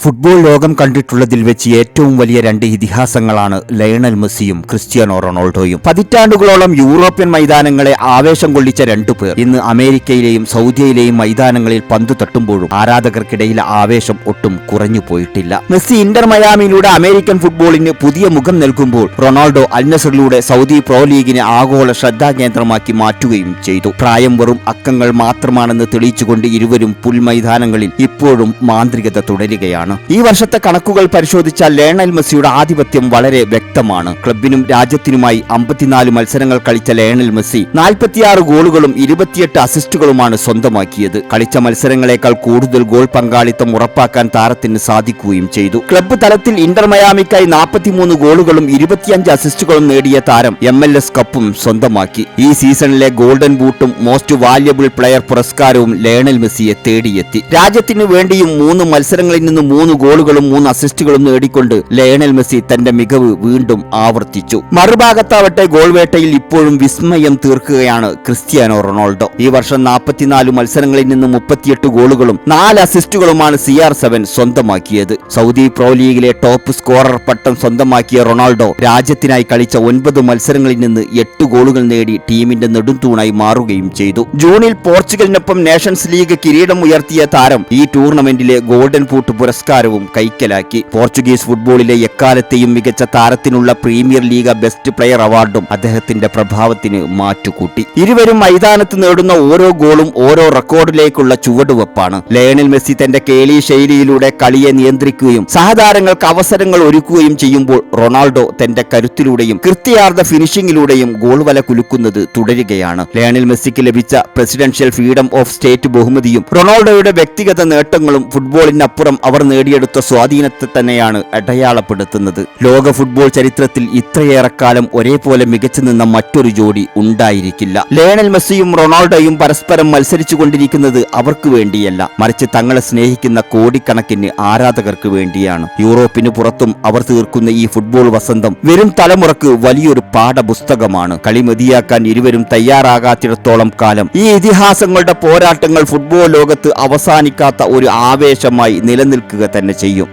Football ലോകം കണ്ടിട്ടുള്ളതിൽ വെച്ച് ഏറ്റവും വലിയ രണ്ട് ഇതിഹാസങ്ങളാണ് ലയണൽ മെസ്സിയും ക്രിസ്ത്യാനോ റൊണാൾഡോയും. പതിറ്റാണ്ടുകളോളം യൂറോപ്യൻ മൈതാനങ്ങളെ ആവേശം കൊള്ളിച്ച രണ്ടുപേർ ഇന്ന് അമേരിക്കയിലെയും സൗദിയിലെയും മൈതാനങ്ങളിൽ പന്തു തട്ടുമ്പോഴും ആരാധകർക്കിടയിലെ ആവേശം ഒട്ടും കുറഞ്ഞു പോയിട്ടില്ല. മെസ്സി ഇന്റർ മയാമിയിലൂടെ അമേരിക്കൻ ഫുട്ബോളിന് പുതിയ മുഖം നൽകുമ്പോൾ റൊണാൾഡോ അൽ നസറിലൂടെ സൗദി പ്രോ ലീഗിനെ ആഗോള ശ്രദ്ധാകേന്ദ്രമാക്കി മാറ്റുകയും ചെയ്തു. പ്രായം വെറും അക്കങ്ങൾ മാത്രമാണെന്ന് തെളിയിച്ചുകൊണ്ട് ഇരുവരും പുൽമൈതാനങ്ങളിൽ ഇപ്പോഴും മാന്ത്രികത തുടരുകയാണ്. ഈ വർഷത്തെ കണക്കുകൾ പരിശോധിച്ചാൽ ലയണൽ മെസ്സിയുടെ ആധിപത്യം വളരെ വ്യക്തമാണ്. ക്ലബിനും രാജ്യത്തിനുമായി 54 മത്സരങ്ങൾ കളിച്ച ലയണൽ മെസ്സി 46 ഗോളുകളും 28 അസിസ്റ്റുകളുമാണ് സ്വന്തമാക്കിയത്. കളിച്ച മത്സരങ്ങളെക്കാൾ കൂടുതൽ ഗോൾ പങ്കാളിത്തം ഉറപ്പാക്കാൻ താരത്തിന് സാധിക്കുകയും ചെയ്തു. ക്ലബ്ബ് തലത്തിൽ ഇന്റർ മയാമിക്കായി 43 ഗോളുകളും 25 അസിസ്റ്റുകളും നേടിയ താരം MLS കപ്പും സ്വന്തമാക്കി. ഈ സീസണിലെ ഗോൾഡൻ ബൂട്ടും മോസ്റ്റ് വാല്യബിൾ പ്ലെയർ പുരസ്കാരവും ലയണൽ മെസ്സിയെ തേടിയെത്തി. രാജ്യത്തിനു വേണ്ടിയും 3 മത്സരങ്ങളിൽ നിന്ന് 3 ഗോളുകളും 3 അസിസ്റ്റുകളും നേടിക്കൊണ്ട് ലയണൽ മെസ്സി തന്റെ മികവ് വീണ്ടും ആവർത്തിച്ചു. മറുഭാഗത്താവട്ടെ ഗോൾ വേട്ടയിൽ ഇപ്പോഴും വിസ്മയം തീർക്കുകയാണ് ക്രിസ്ത്യാനോ റൊണാൾഡോ. ഈ വർഷം 44 മത്സരങ്ങളിൽ നിന്ന് 38 ഗോളുകളും 4 അസിസ്റ്റുകളുമാണ് CR7 സ്വന്തമാക്കിയത്. സൗദി പ്രോ ലീഗിലെ ടോപ്പ് സ്കോറർ പട്ടം സ്വന്തമാക്കിയ റൊണാൾഡോ രാജ്യത്തിനായി കളിച്ച 9 മത്സരങ്ങളിൽ നിന്ന് 8 ഗോളുകൾ നേടി ടീമിന്റെ നെടുംതൂണായി മാറുകയും ചെയ്തു. ജൂണിൽ പോർച്ചുഗലിനൊപ്പം നേഷൻസ് ലീഗ് കിരീടം ഉയർത്തിയ താരം ഈ ടൂർണമെന്റിലെ ഗോൾഡൻ ബൂട്ട് പുരസ്കാരവും കൈക്കലാക്കി. പോർച്ചുഗീസ് ഫുട്ബോളിലെ എക്കാലത്തെയും മികച്ച താരത്തിനുള്ള പ്രീമിയർ ലീഗ് ബെസ്റ്റ് പ്ലെയർ അവാർഡും അദ്ദേഹത്തിന്റെ പ്രഭാവത്തിന് മാറ്റുകൂട്ടി. ഇരുവരും മൈതാനത്ത് നേടുന്ന ഓരോ ഗോളും ഓരോ റെക്കോർഡിലേക്കുള്ള ചുവടുവെപ്പാണ്. ലയണൽ മെസ്സി തന്റെ കേളി ശൈലിയിലൂടെ കളിയെ നിയന്ത്രിക്കുകയും സഹതാരങ്ങൾക്ക് അവസരങ്ങൾ ഒരുക്കുകയും ചെയ്യുമ്പോൾ റൊണാൾഡോ തന്റെ കരുത്തിലൂടെയും കൃത്യാർത്ഥ ഫിനിഷിംഗിലൂടെയും ഗോൾ വല കുലുക്കുന്നത് തുടരുകയാണ്. ലയണൽ മെസ്സിക്ക് ലഭിച്ച പ്രസിഡൻഷ്യൽ ഫ്രീഡം ഓഫ് സ്റ്റേറ്റ് ബഹുമതിയും റൊണാൾഡോയുടെ വ്യക്തിഗത നേട്ടങ്ങളും ഫുട്ബോളിനപ്പുറം അവർ നേടിയെടുത്ത സ്വാധീനത്തെ തന്നെയാണ് അടയാളപ്പെടുത്തുന്നത്. ലോക ഫുട്ബോൾ ചരിത്രത്തിൽ ഇത്രയേറെ കാലം ഒരേപോലെ മികച്ചു നിന്ന മറ്റൊരു ജോഡി ഉണ്ടായിരിക്കില്ല. ലയണൽ മെസ്സിയും റൊണാൾഡോയും പരസ്പരം മത്സരിച്ചു കൊണ്ടിരിക്കുന്നത് അവർക്ക് വേണ്ടിയല്ല, മറിച്ച് തങ്ങളെ സ്നേഹിക്കുന്ന കോടിക്കണക്കിന് ആരാധകർക്ക് വേണ്ടിയാണ്. യൂറോപ്പിന് പുറത്തും അവർ തീർക്കുന്ന ഈ ഫുട്ബോൾ വസന്തം വരും തലമുറക്ക് വലിയൊരു പാഠപുസ്തകമാണ്. കളി മതിയാക്കാൻ ഇരുവരും തയ്യാറാകാത്തിടത്തോളം കാലം ഈ ഇതിഹാസങ്ങളുടെ പോരാട്ടങ്ങൾ ഫുട്ബോൾ ലോകത്ത് അവസാനിക്കാത്ത ഒരു ആവേശമായി നിലനിൽക്കുക തന്നെ ചെയ്യും.